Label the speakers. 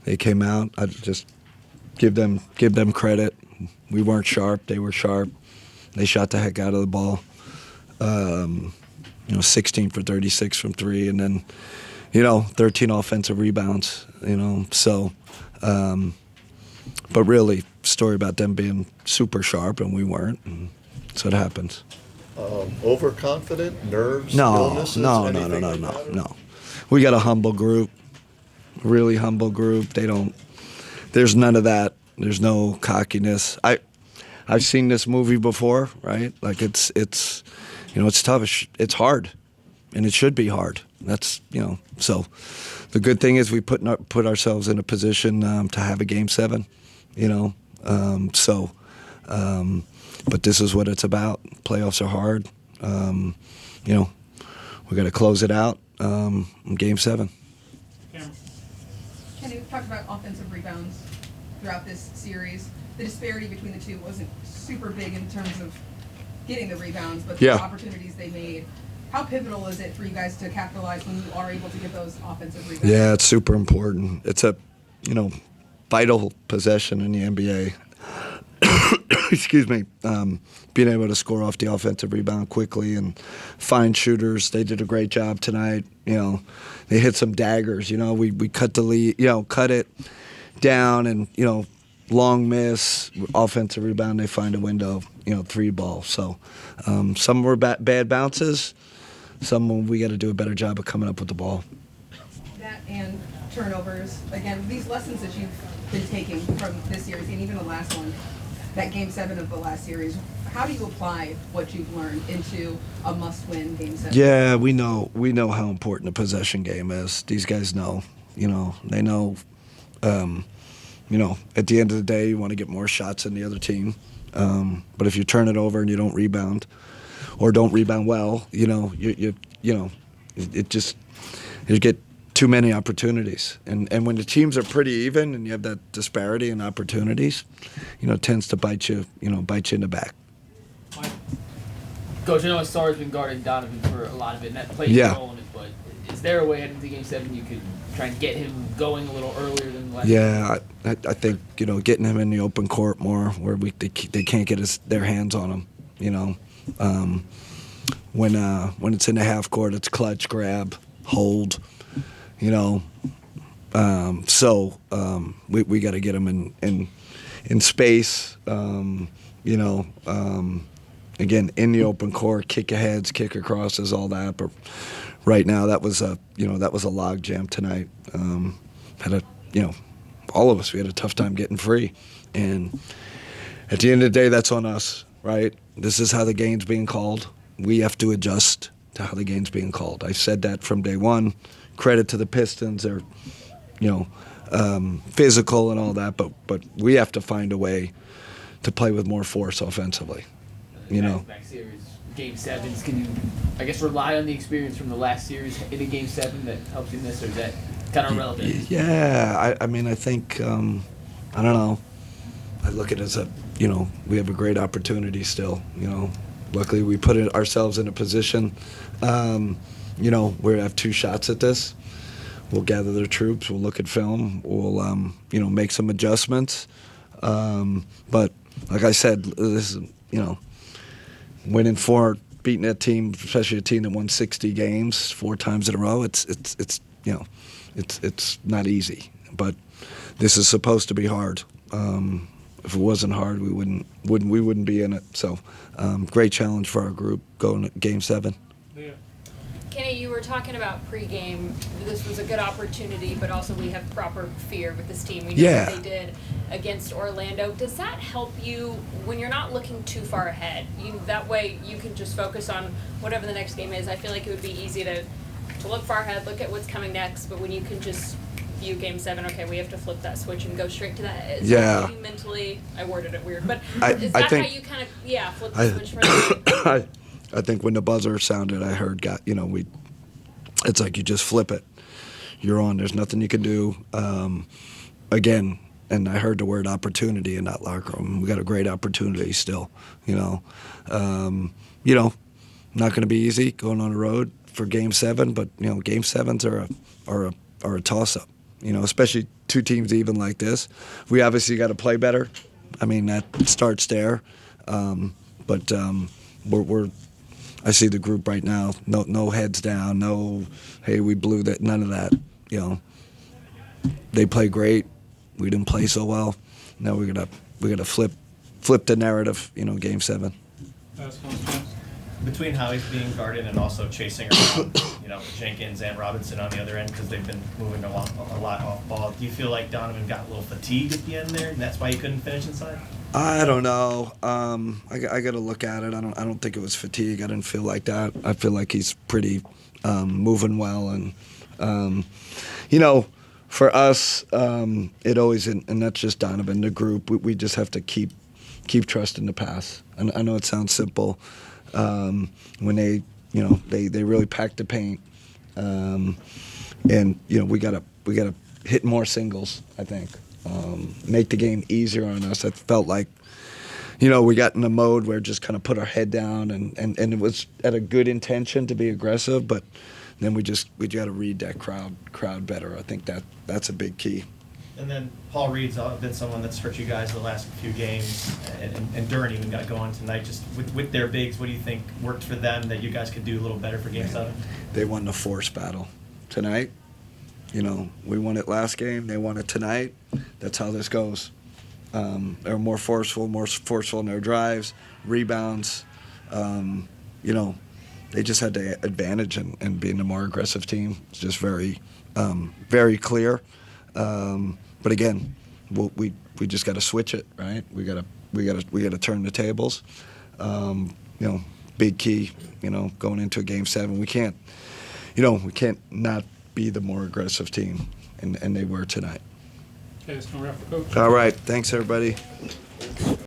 Speaker 1: They came out. I just give them credit. We weren't sharp. They were sharp. They shot the heck out of the ball. 16 for 36 from three, and then 13 offensive rebounds. So. But really, story about them being super sharp and we weren't. And so it happens.
Speaker 2: Overconfident, nerves,
Speaker 1: No,
Speaker 2: illnesses,
Speaker 1: no. We got a humble group, really humble group. There's none of that. There's no cockiness. I've seen this movie before, right? Like it's tough. It's hard, and it should be hard. That's So the good thing is we put ourselves in a position to have a Game 7. But this is what it's about. Playoffs are hard. We got to close it out in Game 7.
Speaker 3: Kenny, we've talked about offensive rebounds throughout this series. The disparity between the two wasn't super big in terms of getting the rebounds, but the opportunities they made. How pivotal is it for you guys to capitalize when you are able to get those offensive rebounds?
Speaker 1: Yeah, it's super important. It's a, vital possession in the NBA. Excuse me. Being able to score off the offensive rebound quickly and find shooters. They did a great job tonight. They hit some daggers. We cut the lead. Cut it down and long miss, offensive rebound. They find a window. Three ball. So some were bad bounces. Some we got to do a better job of coming up with the ball.
Speaker 3: That and turnovers. Again, these lessons that you've been taking from this series and even the last one, that Game 7 of the last series, how do you apply what you've learned into a must-win Game 7?
Speaker 1: Yeah, we know how important a possession game is. These guys know. They know. At the end of the day, you want to get more shots than the other team. But if you turn it over and you don't rebound, or don't rebound well, you get too many opportunities. And when the teams are pretty even and you have that disparity in opportunities, it tends to bite you in the back.
Speaker 4: Coach, I know Sarr's been guarding Donovan for a lot of it, and that plays a role in it, but is there a way heading into Game 7 you could try and get him going a little earlier than last?
Speaker 1: Yeah, I think, getting him in the open court more where they can't get their hands on him, when it's in the half court, it's clutch, grab, hold, So we got to get him in space, again, in the open court, kick aheads, kick acrosses, all that. But right now, that was a log jam tonight. All of us, we had a tough time getting free. And at the end of the day, that's on us, right? This is how the game's being called. We have to adjust to how the game's being called. I said that from day one. Credit to the Pistons. They're, physical and all that, but we have to find a way to play with more force offensively.
Speaker 4: Back series, Game 7s, can you, I guess, rely on the experience from the last series in a Game 7 that helps you in this, or is that kind of relevant?
Speaker 1: Yeah, I think, I don't know. I look at it as we have a great opportunity still, Luckily, we put ourselves in a position, where we have two shots at this. We'll gather the troops. We'll look at film. We'll, make some adjustments. But like I said, this is, winning 4, beating that team, especially a team that won 60 games 4 times in a row. It's not easy. But this is supposed to be hard. If it wasn't hard, we wouldn't be in it. So, great challenge for our group going to Game 7.
Speaker 4: Yeah.
Speaker 5: Kenny, you were talking about pregame. This was a good opportunity, but also we have proper fear with this team. We know what they did against Orlando. Does that help you when you're not looking too far ahead? That way you can just focus on whatever the next game is. I feel like it would be easy to look far ahead, look at what's coming next, but when you can just view Game 7, okay, we have to flip that switch and go straight to that. Is that maybe mentally, I worded it weird, but is that how you kind of, flip the switch for them?
Speaker 1: I think when the buzzer sounded, I heard, it's like you just flip it. You're on. There's nothing you can do. Again, and I heard the word opportunity in that locker room. We got a great opportunity still, Not going to be easy going on the road for Game 7, but, Game 7s are a toss-up, You know, especially two teams even like this. We obviously got to play better. I mean, that starts there. But we're I see the group right now. No heads down. No, hey, we blew that. None of that. You know, they play great. We didn't play so well. Now we gotta flip the narrative. You know, Game 7.
Speaker 6: Between how he's being guarded and also chasing around, you know, Jenkins and Robinson on the other end because they've been moving a lot off ball. Do you feel like Donovan got a little fatigued at the end there, and that's why he couldn't finish inside?
Speaker 1: I don't know. I got to look at it. I don't think it was fatigue. I didn't feel like that. I feel like he's pretty moving well, and you know, for us, it always and that's just Donovan, the group. We just have to keep trusting the pass. And I know it sounds simple. When they, you know, they really pack the paint, and you know, we gotta hit more singles. I think make the game easier on us. I felt like, you know, we got in a mode where just kind of put our head down, and it was at a good intention to be aggressive, but then we got to read that crowd better. I think that's a big key.
Speaker 6: And then Paul Reed's been someone that's hurt you guys the last few games, and Durham even got going tonight. Just with their bigs, what do you think worked for them that you guys could do a little better for Game 7?
Speaker 1: They won the force battle tonight. You know, we won it last game. They won it tonight. That's how this goes. They're more forceful in their drives, rebounds. You know, they just had the advantage in being a more aggressive team. It's just very clear. But again, we just got to switch it, right? We got to turn the tables. You know, big key. You know, going into a Game 7, we can't not be the more aggressive team, and they were tonight.
Speaker 7: Okay, that's gonna wrap the coach.
Speaker 1: All right, thanks everybody.